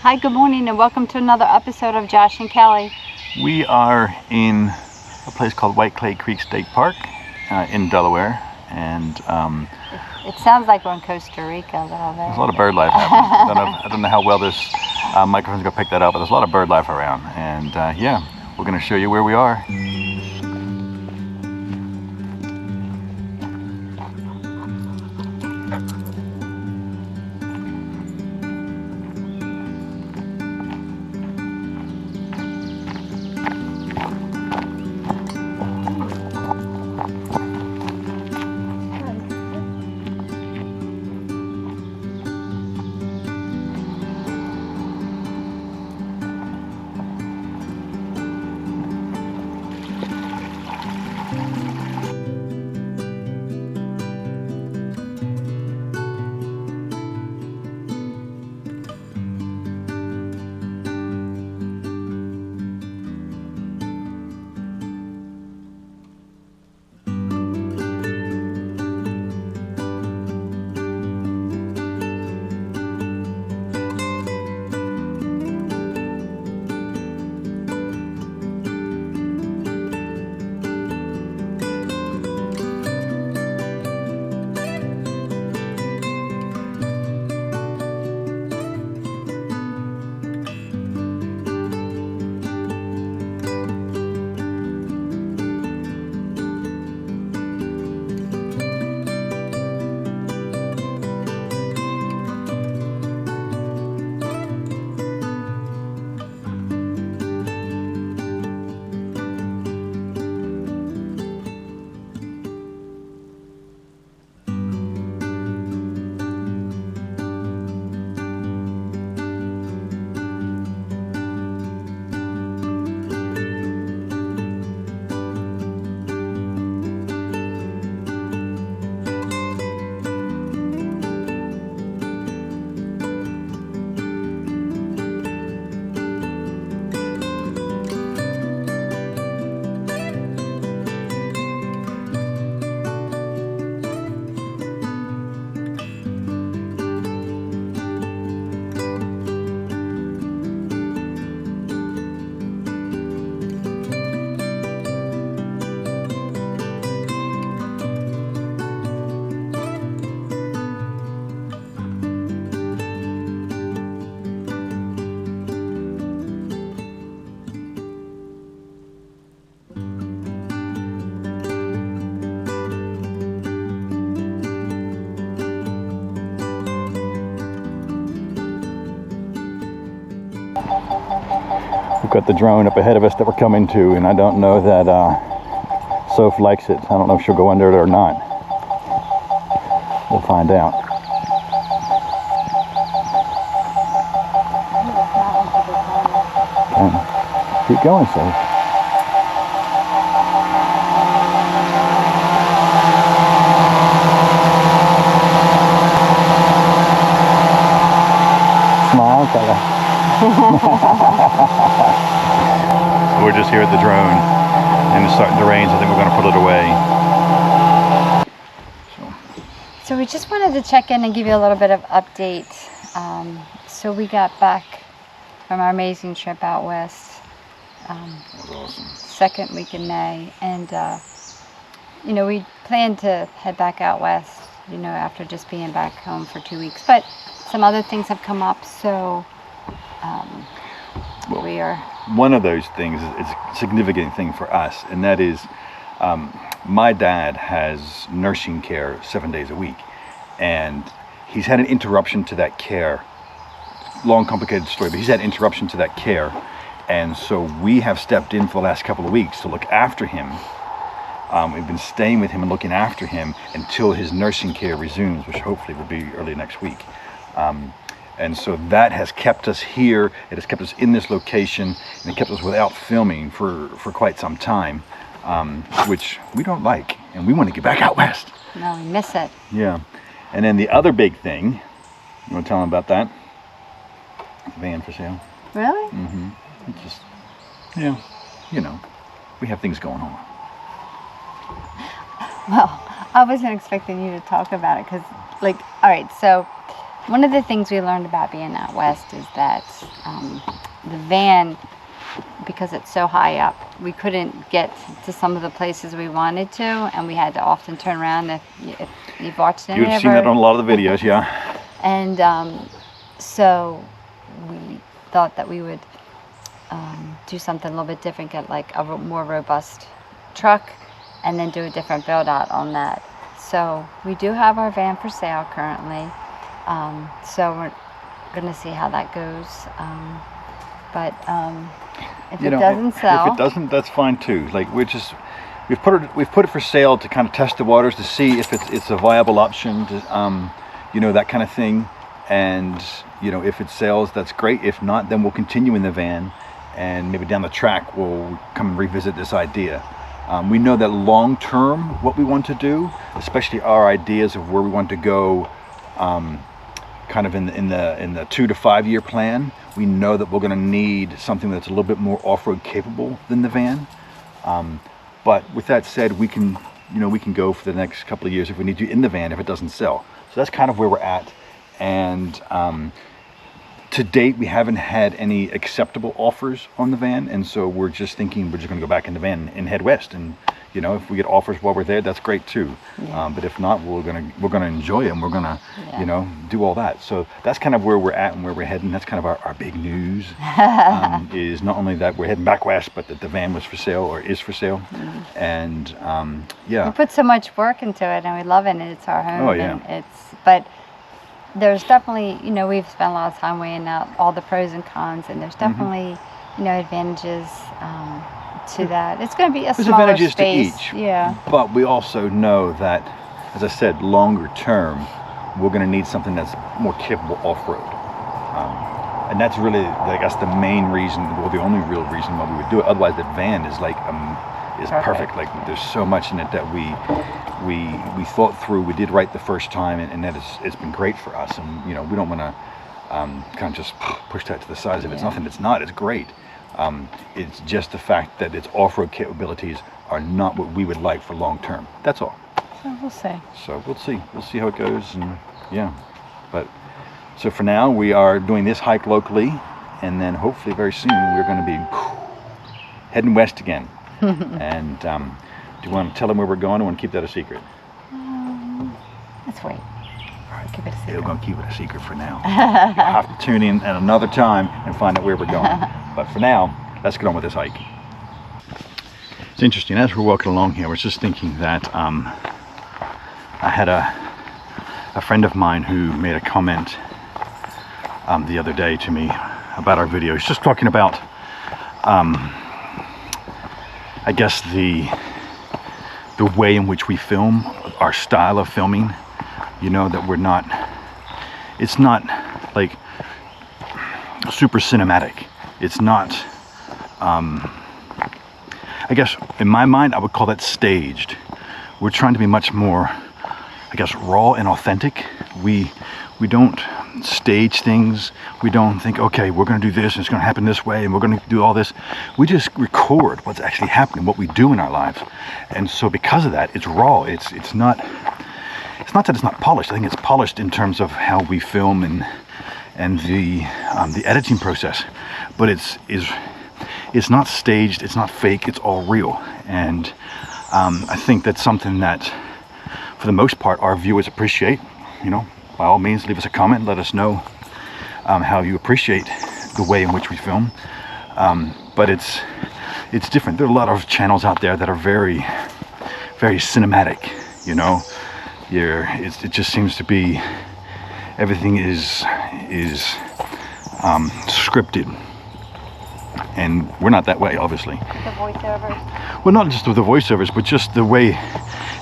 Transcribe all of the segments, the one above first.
Hi, good morning, and welcome to another episode of Josh and Kelly. We are in a place called White Clay Creek State Park in Delaware, and It sounds like we're in Costa Rica a little bit. there's a lot of bird life happening. I don't know how well this microphone's going to pick that up, but there's a lot of bird life around, and yeah, we're going to show you where we are. We've got the drone up ahead of us that we're coming to, and I don't know that Soph likes it. I don't know if she'll go under it or not. We'll find out. Okay. Keep going, Soph. Smile, fella. We're just here at the drone, and it's starting to rain, so I think we're going to put it away. So we just wanted to check in and give you a little bit of update. So we got back from our amazing trip out west. That was awesome. Second week in May, and we planned to head back out west, after just being back home for 2 weeks, but some other things have come up, so we are... One of those things is a significant thing for us, and that is my dad has nursing care 7 days a week, and he's had an interruption to that care. Long, complicated story, but he's had interruption to that care, and so we have stepped in for the last couple of weeks to look after him. We've been staying with him and looking after him until his nursing care resumes, which hopefully will be early next week. And so that has kept us here. It has kept us in this location, and it kept us without filming for quite some time, which we don't like, and we want to get back out west. No, we miss it. Yeah. And then the other big thing, you want to tell them about that? Van for sale. Really? Mm-hmm. It's just, we have things going on. Well, I wasn't expecting you to talk about it because, all right, so one of the things we learned about being out west is that the van, because it's so high up, we couldn't get to some of the places we wanted to, and we had to often turn around. If you've watched any of You've seen that on a lot of the videos, yeah. And so we thought that we would do something a little bit different, get like a more robust truck, and then do a different build out on that. So we do have our van for sale currently. So we're going to see how that goes. But if it doesn't sell, if it doesn't, that's fine too. Like we've put it for sale to kind of test the waters to see if it's a viable option, to, you know, that kind of thing. And you know, if it sells, that's great. If not, then we'll continue in the van, and maybe down the track we'll come and revisit this idea. We know that long term, what we want to do, especially our ideas of where we want to go, kind of in the 2 to 5 year plan, we know that we're going to need something that's a little bit more off-road capable than the van. But with that said, we can go for the next couple of years if we need to in the van if it doesn't sell. So that's kind of where we're at. And to date, we haven't had any acceptable offers on the van, and so we're just thinking we're just going to go back in the van and head west. And you know, if we get offers while we're there, that's great too. Yeah. But if not, we're gonna enjoy it, and we're gonna you know, do all that. So that's kind of where we're at and where we're heading. That's kind of our big news. Is not only that we're heading back west, but that the van was for sale or is for sale. And yeah, we put so much work into it, and we love it. And it's our home. Oh, yeah. And but there's definitely, you know, we've spent a lot of time weighing out all the pros and cons, and there's definitely, you know, advantages to that. It's going to be a there's smaller advantages space. to each. Yeah. But we also know that, as I said, longer term, we're going to need something that's more capable off-road. And that's really, I guess, the main reason, or the only real reason why we would do it. Otherwise, the van is like is perfect. Like there's so much in it that we thought through. We did right the first time, and that it's been great for us. And you know, we don't want to kind of just push that to the side. If it's nothing, it's not. It's great. It's just the fact that its off-road capabilities are not what we would like for long term. That's all. So we'll see. So we'll see. We'll see how it goes, and yeah. But so for now, we are doing this hike locally, and then hopefully very soon we're going to be heading west again. And do you want to tell them where we're going, or want to keep that a secret? Let's wait. All right. Keep it a secret. We're going to keep it a secret for now. You'll have to tune in at another time and find out where we're going. But for now, let's get on with this hike. It's interesting, as we're walking along here, I was just thinking that I had a friend of mine who made a comment the other day to me about our video. He's just talking about I guess the way in which we film, our style of filming, you know, that we're not, it's not like super cinematic. It's not, I guess in my mind, I would call that staged. We're trying to be much more, I guess, raw and authentic. We don't stage things. We don't think, okay, we're going to do this and it's going to happen this way and we're going to do all this. We just record what's actually happening, what we do in our lives. And so because of that, it's raw. It's not that it's not polished. I think it's polished in terms of how we film and the editing process. But it's not staged. It's not fake. It's all real. And I think that's something that, for the most part, our viewers appreciate. You know, by all means, leave us a comment. Let us know how you appreciate the way in which we film. But it's different. There are a lot of channels out there that are very, very cinematic. You know, it just seems to be everything is scripted, and we're not that way, obviously. The voiceovers. Well, not just with the voiceovers, but just the way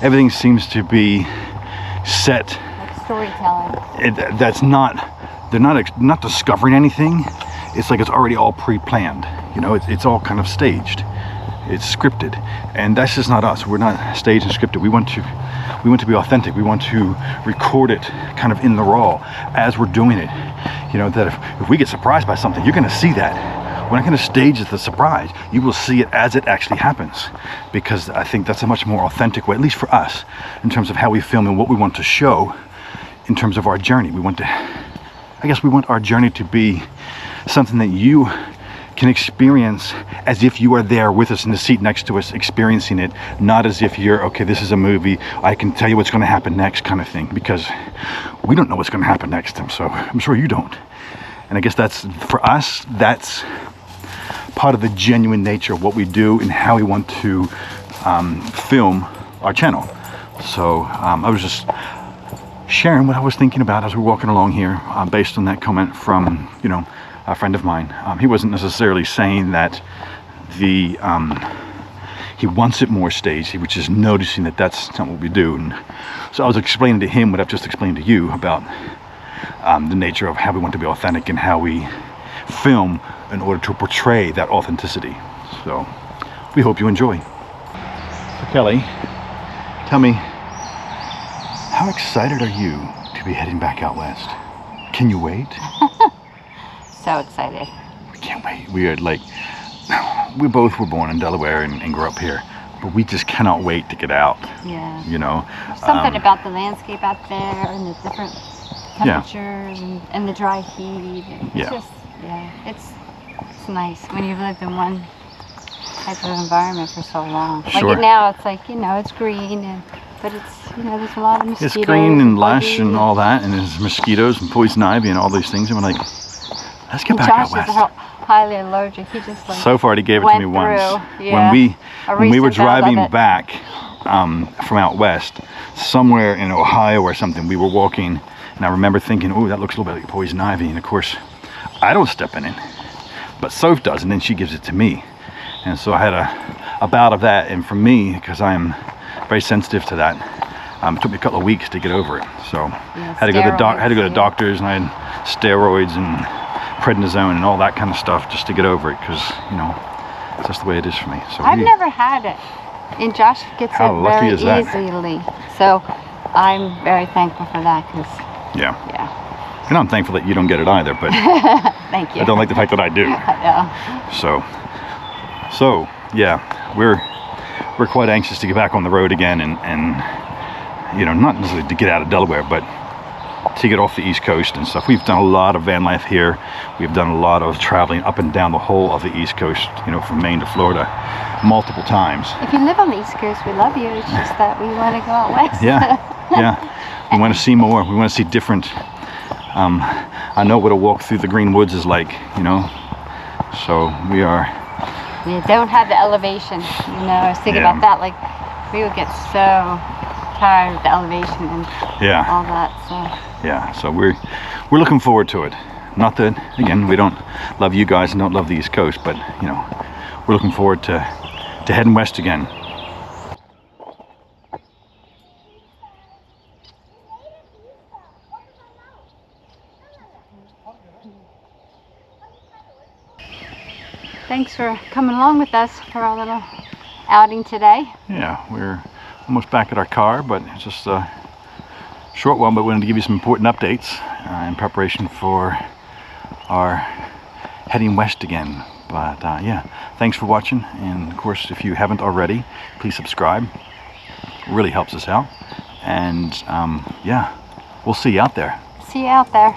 everything seems to be set. Like storytelling. They're not discovering anything. It's like it's already all pre-planned. You know, it's all kind of staged. It's scripted, and that's just not us. We're not staged and scripted. We want to be authentic. We want to record it kind of in the raw as we're doing it. You know, that if we get surprised by something, you're going to see that. We're not going to stage the surprise. You will see it as it actually happens, because I think that's a much more authentic way, at least for us, in terms of how we film and what we want to show in terms of our journey. We want to I guess we want our journey to be something that you can experience as if you are there with us in the seat next to us, experiencing it, not as if you're, okay, this is a movie, I can tell you what's going to happen next kind of thing, because we don't know what's going to happen next, so I'm sure you don't. And I guess that's, for us, that's part of the genuine nature of what we do and how we want to film our channel. So I was just sharing what I was thinking about as we're walking along here, based on that comment from, you know, a friend of mine. He wasn't necessarily saying that he wants it more staged. He was just noticing that that's not what we do. And so I was explaining to him what I've just explained to you about the nature of how we want to be authentic and how we film in order to portray that authenticity. So we hope you enjoy. So Kelly, tell me, how excited are you to be heading back out west? Can you wait? So excited. We can't wait. We are like, we both were born in Delaware and grew up here, but we just cannot wait to get out. Yeah. You know, there's something about the landscape out there and the different temperatures and the dry heat. And it's just, it's nice when you've lived in one type of environment for so long. Sure. Like now, it's like, you know, it's green, but it's, you know, there's a lot of mosquitoes. It's green and lush and all that, and there's mosquitoes and poison ivy and all these things, and we're like, let's get back out west. Josh is highly allergic. He just like so far he gave it to me once. Yeah. When we were driving back from out west, somewhere in Ohio or something, we were walking, and I remember thinking, oh, that looks a little bit like poison ivy, and of course I don't step in it, but Soph does, and then she gives it to me. And so I had a bout of that, and for me, because I'm very sensitive to that, it took me a couple of weeks to get over it. So had to go to the doctors, and I had steroids and prednisone and all that kind of stuff just to get over it, because, you know, it's just the way it is for me. So I've never had it, and Josh gets it very easily. So I'm very thankful for that, because and I'm thankful that you don't get it either, but Thank you. I don't like the fact that I do. Yeah. So yeah, we're quite anxious to get back on the road again, and you know, not necessarily to get out of Delaware, but to get off the East Coast and stuff. We've done a lot of van life here. We've done a lot of traveling up and down the whole of the East Coast, you know, from Maine to Florida, multiple times. If you live on the East Coast, we love you. It's just that we want to go out west. Yeah. We want to see more. We want to see different. I know what a walk through the green woods is like, you know. So we are. We don't have the elevation, you know. I was thinking about that. Like, we would get so tired of the elevation and all that. So. Yeah. So we're looking forward to it. Not that, again, we don't love you guys and don't love the East Coast, but you know, we're looking forward to heading west again. Thanks for coming along with us for our little outing today. Yeah, we're almost back at our car, but it's just a short one, but we wanted to give you some important updates in preparation for our heading west again. But yeah, thanks for watching, and of course, if you haven't already, please subscribe. It really helps us out, and yeah, we'll see you out there. See you out there.